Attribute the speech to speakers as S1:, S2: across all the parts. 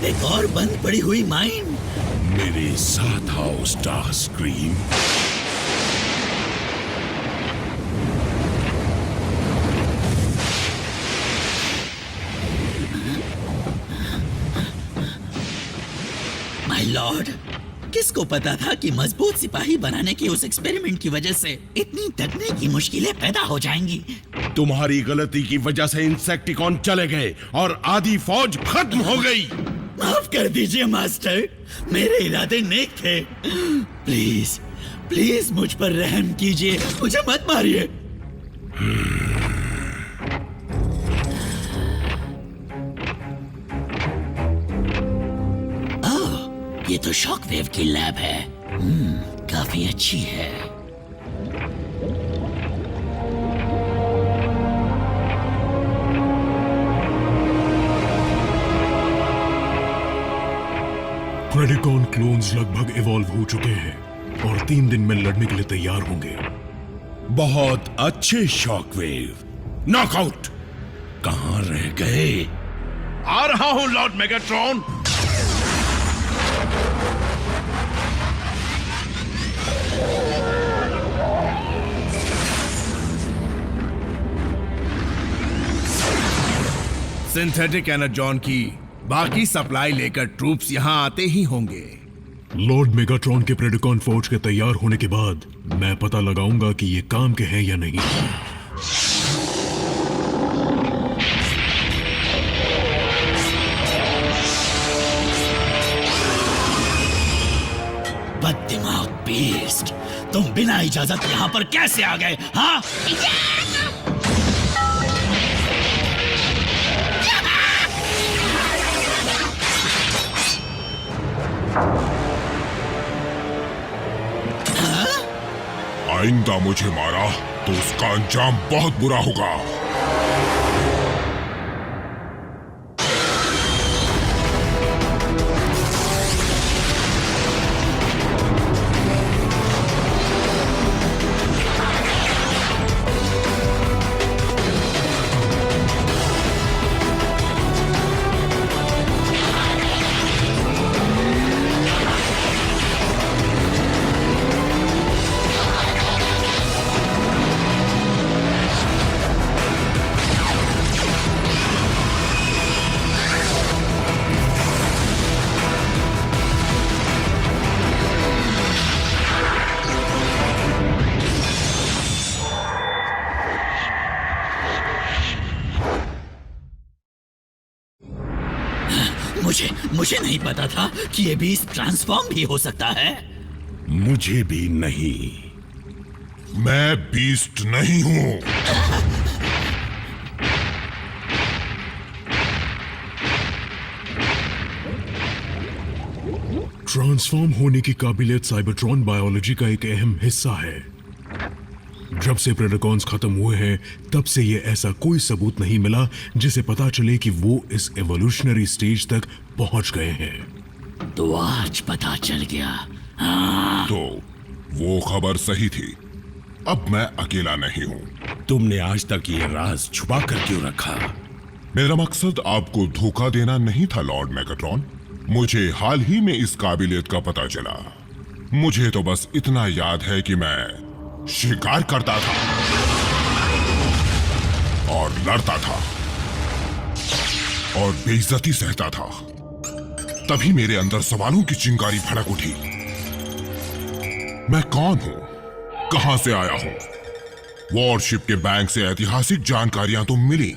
S1: एक और बंद पड़ी हुई माइन।
S2: मेरे साथ आओ स्टारस्क्रीम।
S1: माय लॉर्ड, किसको पता था कि मजबूत सिपाही बनाने के उस एक्सपेरिमेंट की वजह से इतनी तकनीकी मुश्किलें पैदा हो जाएंगी।
S2: तुम्हारी गलती की वजह से इंसेक्टिकॉन चले गए और आधी फौज खत्म हो गई।
S1: माफ कर दीजिए मास्टर, मेरे इरादे नेक थे। प्लीज प्लीज मुझ पर रहम कीजिए, मुझे मत मारिए। ये तो शॉकवेव की लैब है। काफी अच्छी है।
S3: प्रेडिकॉन क्लोन्स लगभग इवॉल्व हो चुके हैं और 3 दिन में लड़ने के लिए तैयार होंगे।
S2: बहुत अच्छे शॉकवेव। नॉकआउट। कहां रह गए? आ रहा हूं लॉर्ड मेगाट्रॉन।
S4: सिंथेटिक एनर्जॉन की बाकी सप्लाई लेकर ट्रूप्स यहां आते ही होंगे।
S3: लॉर्ड मेगाट्रॉन के प्रेडिकॉन फौज के तैयार होने के बाद मैं पता लगाऊंगा कि ये काम के हैं या नहीं।
S1: बददिमाग बीस्ट, तुम बिना इजाजत यहाँ पर कैसे आ गए? हाँ,
S2: आइंदा मुझे मारा तो उसका अंजाम बहुत बुरा होगा।
S1: मुझे नहीं पता था कि ये बीस्ट ट्रांसफॉर्म भी हो सकता है।
S2: मुझे भी नहीं। मैं बीस्ट नहीं हूं।
S3: ट्रांसफॉर्म होने की काबिलियत साइबरट्रॉन बायोलॉजी का एक अहम हिस्सा है। जब से प्रेडिकॉन्स खत्म हुए हैं तब से ये ऐसा कोई सबूत नहीं मिला जिसे पता चले कि वो इस एवोल्यूशनरी स्टेज तक पहुंच गए हैं।
S1: तो आज पता चल गया।
S2: तो वो खबर सही थी। अब मैं अकेला नहीं हूं। तुमने आज तक ये राज छुपा कर क्यों रखा? मेरा मकसद आपको धोखा देना नहीं था लॉर्ड मेगाट्रॉन। मुझे हाल ही में इस काबिलियत का पता चला। मुझे तो बस इतना याद है कि मैं शिकार करता था और लड़ता था और बेइज्जती सहता था। तभी मेरे अंदर सवालों की चिंगारी भड़क उठी। मैं कौन हूं? कहां से आया हूं? वॉरशिप के बैंक से ऐतिहासिक जानकारियां तो मिली,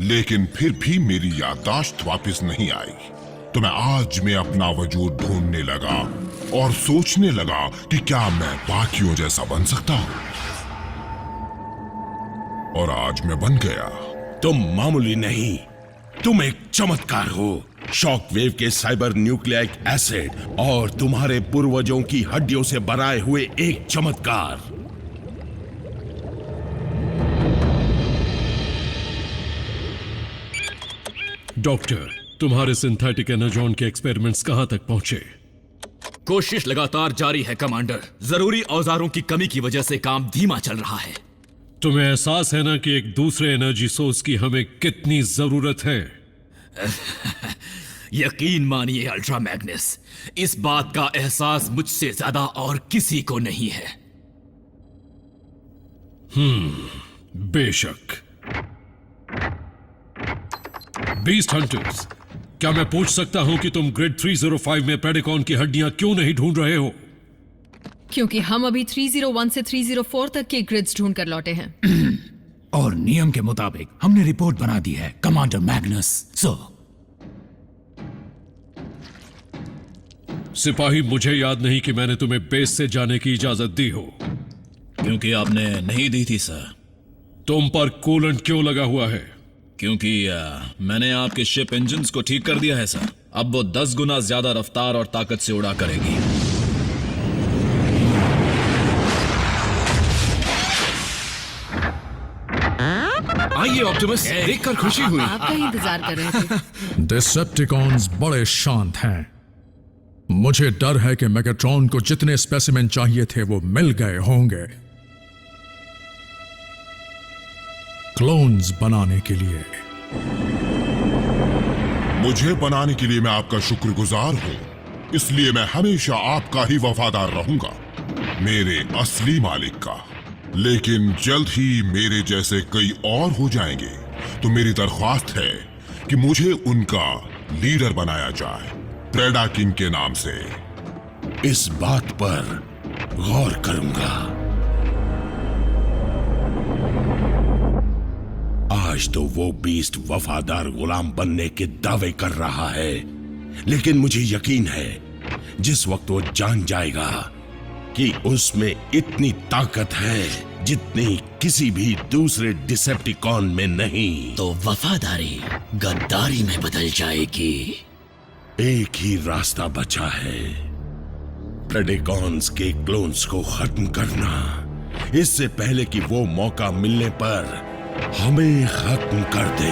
S2: लेकिन फिर भी मेरी याददाश्त वापस नहीं आई। तो मैं आज में अपना वजूद ढूंढने लगा और सोचने लगा कि क्या मैं बाकियों जैसा बन सकता हूं। और आज मैं बन गया।
S5: तुम मामूली नहीं, तुम एक चमत्कार हो। शॉकवेव के साइबर न्यूक्लिक एसिड और तुम्हारे पूर्वजों की हड्डियों से बनाए हुए एक चमत्कार।
S6: डॉक्टर, तुम्हारे सिंथेटिक एनर्जॉन के एक्सपेरिमेंट्स कहां तक पहुंचे?
S7: कोशिश लगातार जारी है कमांडर। जरूरी औजारों की कमी की वजह से काम धीमा चल रहा है।
S6: तुम्हें एहसास है ना कि एक दूसरे एनर्जी सोर्स की हमें कितनी जरूरत है?
S7: यकीन मानिए अल्ट्रा मैग्नस, इस बात का एहसास मुझसे ज्यादा और किसी को नहीं है।
S6: बेशक। बीस्ट हंटर्स, क्या मैं पूछ सकता हूं कि तुम ग्रिड 305 में प्रेडिकॉन की हड्डियां क्यों नहीं ढूंढ रहे हो?
S8: क्योंकि हम अभी 301 से 304 तक के ग्रिड्स ढूंढ कर लौटे हैं।
S9: और नियम के मुताबिक हमने रिपोर्ट बना दी है कमांडर मैग्नस।
S6: सिपाही, मुझे याद नहीं कि मैंने तुम्हें बेस से जाने की इजाजत दी हो।
S10: क्योंकि आपने नहीं दी थी सर।
S6: तुम पर कूलेंट क्यों लगा हुआ है?
S10: क्योंकि मैंने आपके शिप इंजन्स को ठीक कर दिया है सर। अब वो 10 गुना ज्यादा रफ्तार और ताकत से उड़ा करेगी।
S7: आइए ऑप्टिमस, देखकर खुशी हुई।
S8: आपका ही इंतजार कर रहे थे।
S3: डिसेप्टिकॉन्स बड़े शांत हैं। मुझे डर है कि मैगेट्रॉन को जितने स्पेसिमेन चाहिए थे वो मिल गए होंगे क्लोन्स बनाने के लिए।
S2: मुझे बनाने के लिए मैं आपका शुक्रगुजार हूं, इसलिए मैं हमेशा आपका ही वफादार रहूंगा, मेरे असली मालिक का। लेकिन जल्द ही मेरे जैसे कई और हो जाएंगे, तो मेरी दरख्वास्त है कि मुझे उनका लीडर बनाया जाए, प्रेडा किंग के नाम से।
S5: इस बात पर गौर करूंगा। आज तो वो बीस्ट वफादार गुलाम बनने के दावे कर रहा है, लेकिन मुझे यकीन है जिस वक्त वो जान जाएगा कि उसमें इतनी ताकत है जितनी किसी भी दूसरे डिसेप्टिकॉन में नहीं,
S1: तो वफादारी गद्दारी में बदल जाएगी।
S5: एक ही रास्ता बचा है, प्रेडिकॉन्स के क्लोन्स को खत्म करना, इससे पहले कि वो मौका मिलने पर हमें खत्म कर दे।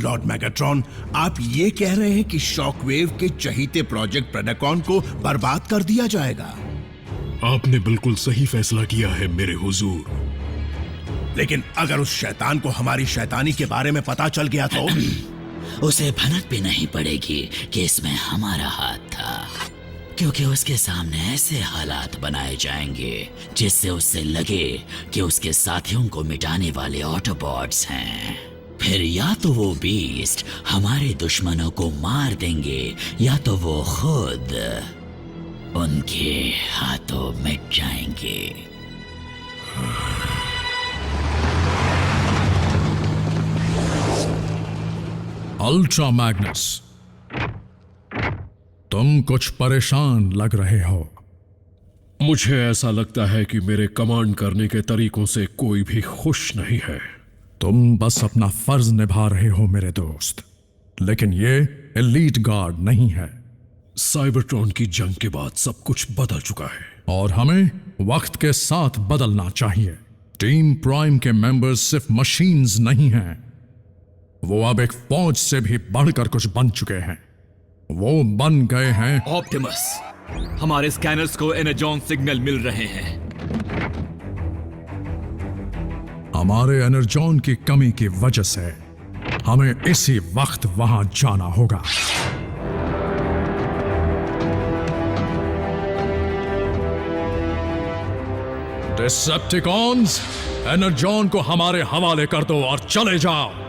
S4: लॉर्ड मैगाट्रॉन, आप ये कह रहे हैं कि शॉकवेव के चहीते प्रोजेक्ट प्रेडिकॉन को बर्बाद कर दिया जाएगा?
S3: आपने बिल्कुल सही फैसला किया है मेरे हुजूर।
S4: लेकिन अगर उस शैतान को हमारी शैतानी के बारे में पता चल गया तो
S1: उसे भनक भी नहीं पड़ेगी कि इसमें हमारा हाथ था, क्योंकि उसके सामने ऐसे हालात बनाए जाएंगे जिससे उससे लगे कि उसके साथियों को मिटाने वाले ऑटोबॉट्स हैं। फिर या तो वो बीस्ट हमारे दुश्मनों को मार देंगे, या तो वो खुद उनके हाथों मिट जाएंगे।
S3: अल्ट्रा मैग्नस, तुम कुछ परेशान लग रहे हो।
S6: मुझे ऐसा लगता है कि मेरे कमांड करने के तरीकों से कोई भी खुश नहीं है।
S3: तुम बस अपना फर्ज निभा रहे हो मेरे दोस्त, लेकिन ये एलीट गार्ड नहीं है।
S6: साइबरट्रॉन की जंग के बाद सब कुछ बदल चुका है,
S3: और हमें वक्त के साथ बदलना चाहिए। टीम प्राइम के मेंबर्स सिर्फ मशीन्स नहीं हैं, वो अब एक फौज से भी बढ़कर कुछ बन चुके हैं। वो बन गए हैं
S7: ऑप्टिमस, हमारे स्कैनर्स को एनर्जॉन सिग्नल मिल रहे हैं।
S3: हमारे एनर्जॉन की कमी की वजह से हमें इसी वक्त वहां जाना होगा। डिसेप्टिकॉन्स, एनर्जॉन को हमारे हवाले कर दो और चले जाओ।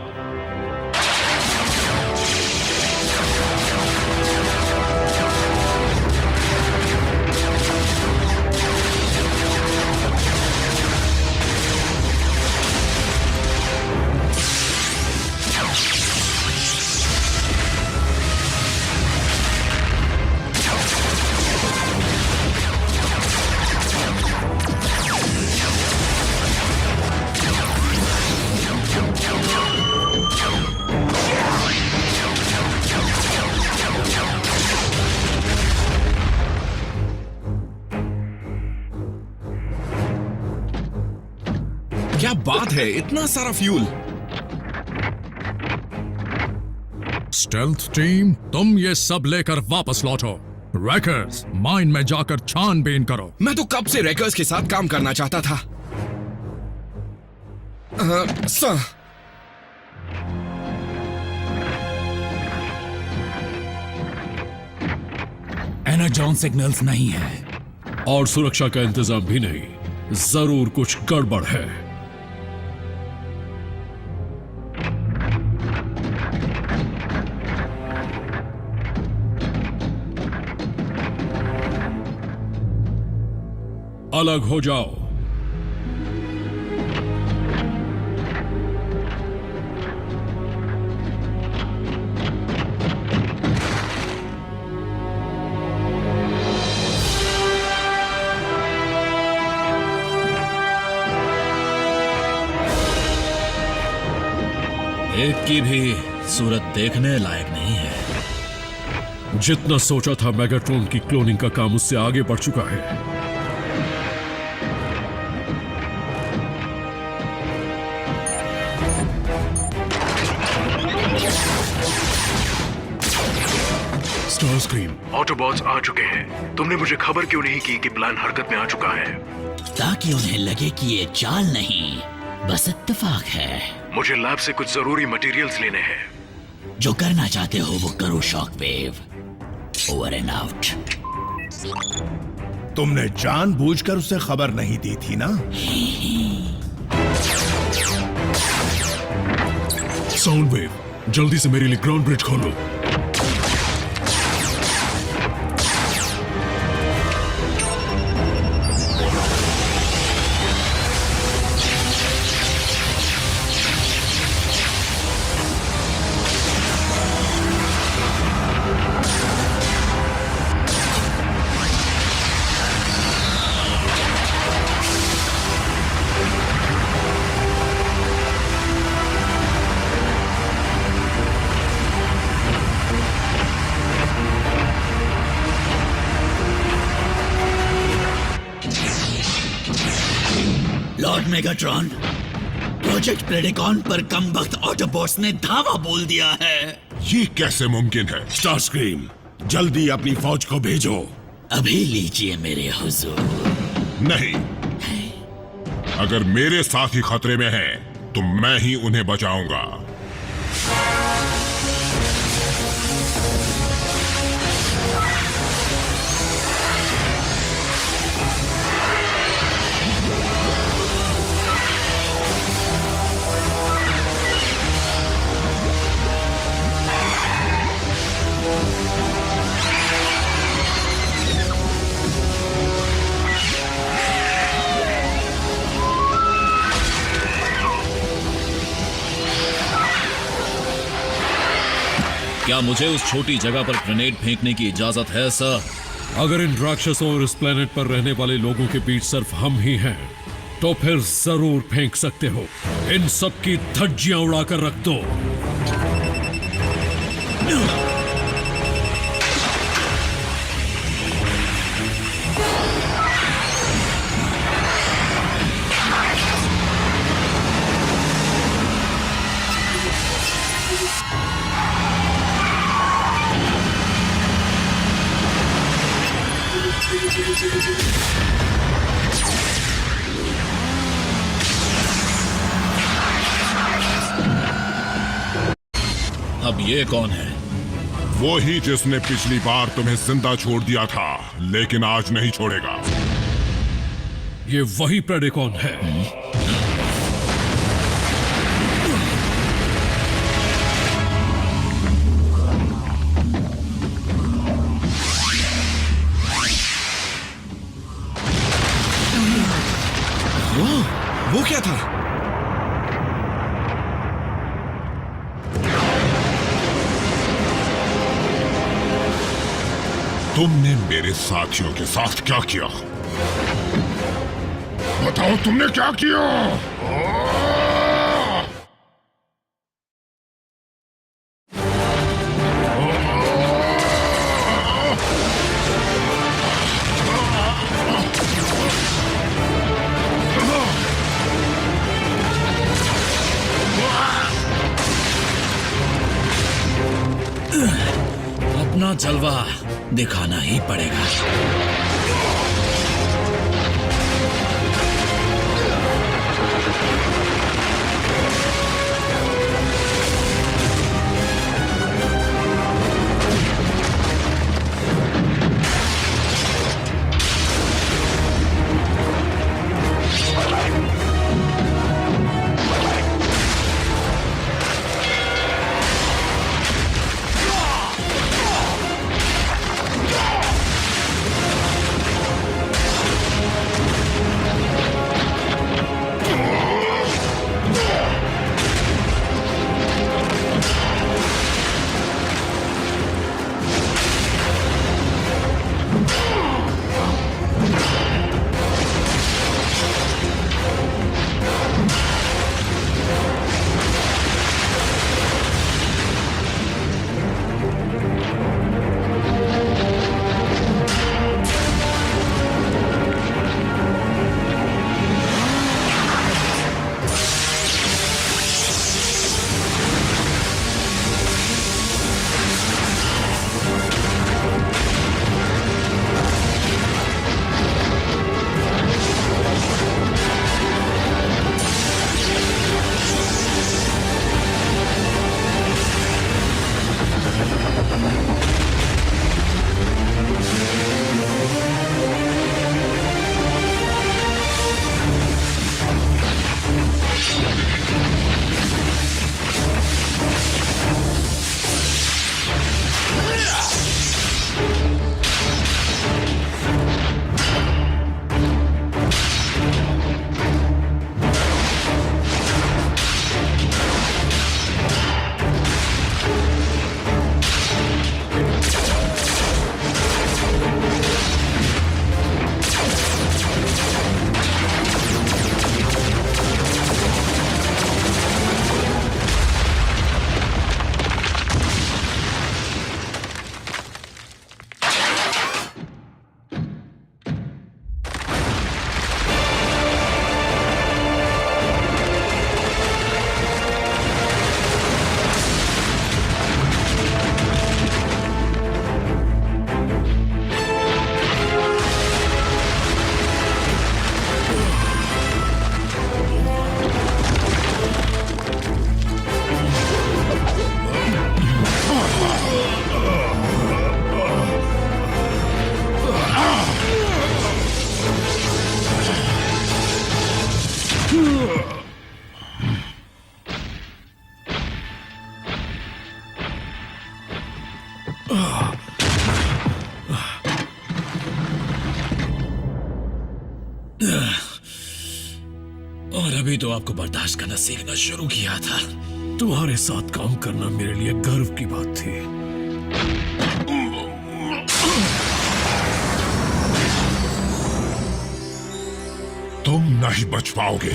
S4: क्या बात है, इतना सारा फ्यूल।
S3: स्टेल्थ टीम, तुम ये सब लेकर वापस लौटो। रैकर्स, माइन में जाकर छानबीन करो।
S4: मैं तो कब से रैकर्स के साथ काम करना चाहता था।
S11: सर।
S9: एनर्जॉन सिग्नल्स नहीं है
S6: और सुरक्षा का इंतजाम भी नहीं। जरूर कुछ गड़बड़ है। अलग हो जाओ।
S10: एक की भी सूरत देखने लायक नहीं है।
S6: जितना सोचा था मेगाट्रॉन की क्लोनिंग का काम उससे आगे बढ़ चुका है।
S3: स्टारस्क्रीम,
S12: ऑटोबॉट्स आ चुके हैं। तुमने मुझे खबर क्यों नहीं की कि प्लान हरकत में आ चुका है?
S1: ताकि उन्हें लगे कि ये चाल नहीं, बस इत्तेफाक है।
S12: मुझे लैब से कुछ जरूरी मटेरियल्स लेने हैं।
S1: जो करना चाहते हो वो करो शॉकवेव। Over and out.
S4: तुमने जानबूझकर उसे खबर नहीं दी थी ना?
S3: साउंड वेव, जल्दी से मेरे लिए ग्राउंड ब्रिज खोलो।
S1: लॉर्ड मेगाट्रॉन, प्रोजेक्ट प्रेडिकॉन पर कम वक्त ऑटोबॉट्स ने धावा बोल दिया है।
S2: ये कैसे मुमकिन है?
S5: स्टारस्क्रीम, जल्दी अपनी फौज को भेजो।
S1: अभी लीजिए मेरे हुजूर।
S2: नहीं, अगर मेरे साथी खतरे में हैं, तो मैं ही उन्हें बचाऊंगा।
S10: क्या मुझे उस छोटी जगह पर ग्रेनेड फेंकने की इजाजत है सर?
S6: अगर इन राक्षसों और इस प्लेनेट पर रहने वाले लोगों के बीच सिर्फ हम ही हैं, तो फिर जरूर फेंक सकते हो। इन सब की धज्जियां उड़ाकर रख दो।
S10: अब ये कौन है?
S2: वो ही जिसने पिछली बार तुम्हें जिंदा छोड़ दिया था, लेकिन आज नहीं छोड़ेगा।
S6: ये वही प्रेडिकॉन है।
S11: वो क्या था?
S2: तुमने मेरे साथियों के साथ क्या किया? बताओ, तुमने क्या किया?
S10: अपना जलवा दिखाना ही पड़ेगा।
S6: और अभी तो आपको बर्दाश्त करना सीखना शुरू किया था। तुम्हारे साथ काम करना मेरे लिए गर्व की बात थी।
S2: तुम नहीं बच पाओगे।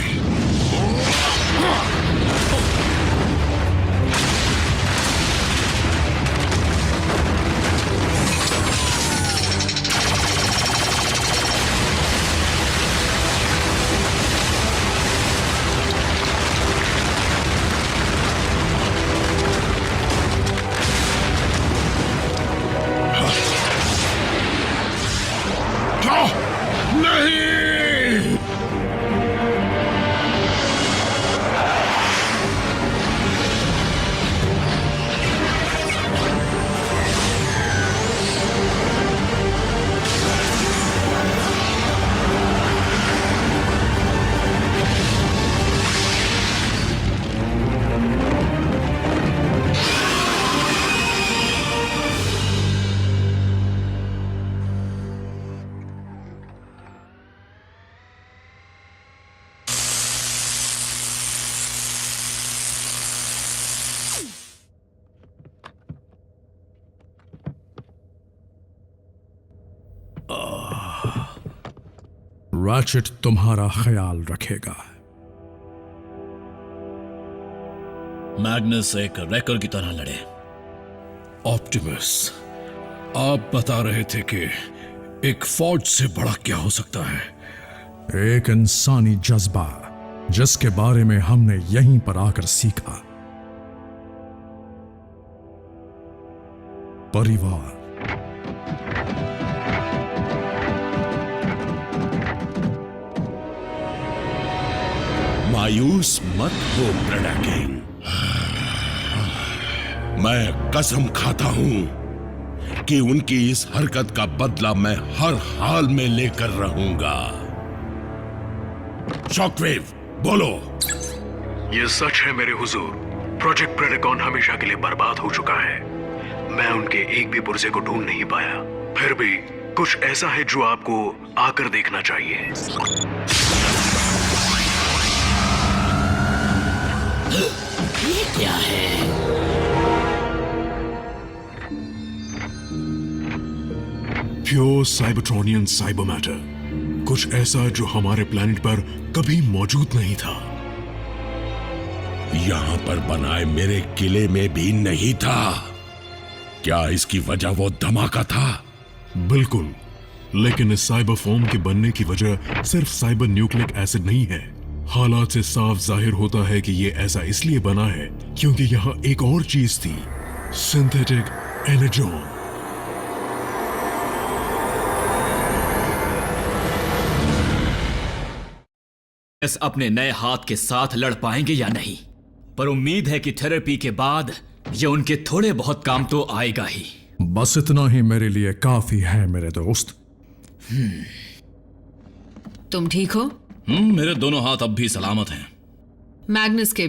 S6: रैचेट तुम्हारा ख्याल रखेगा।
S10: मैग्नस एक रैकर की तरह लड़े।
S6: ऑप्टिमस, आप बता रहे थे कि एक फौज से बड़ा क्या हो सकता है?
S13: एक इंसानी जज्बा जिसके बारे में हमने यहीं पर आकर सीखा। परिवार।
S5: मायूस मत हो ब्रडा किंग। मैं कसम खाता हूं कि उनकी इस हरकत का बदला मैं हर हाल में लेकर रहूंगा। शॉकवेव, बोलो।
S12: ये सच है मेरे हुजूर। प्रोजेक्ट प्रेडेकॉन हमेशा के लिए बर्बाद हो चुका है। मैं उनके एक भी पुर्जे को ढूंढ नहीं पाया। फिर भी कुछ ऐसा है जो आपको आकर देखना चाहिए।
S1: ये क्या है?
S3: प्योर साइबरट्रॉनियन साइबर मैटर, कुछ ऐसा जो हमारे प्लेनेट पर कभी मौजूद नहीं था।
S5: यहां पर बनाए मेरे किले में भी नहीं था। क्या इसकी वजह वो धमाका था?
S3: बिल्कुल, लेकिन इस साइबर फॉर्म के बनने की वजह सिर्फ साइबर न्यूक्लिक एसिड नहीं है। हालात से साफ जाहिर होता है कि ये ऐसा इसलिए बना है क्योंकि यहां एक और चीज थी, सिंथेटिक एनर्जॉन।
S7: अपने नए हाथ के साथ लड़ पाएंगे या नहीं, पर उम्मीद है कि थेरेपी के बाद ये उनके थोड़े बहुत काम तो आएगा ही।
S13: बस इतना ही मेरे लिए काफी है मेरे दोस्त।
S8: तुम ठीक हो?
S10: मेरे दोनों हाथ अब भी सलामत हैं।
S8: मैग्नस के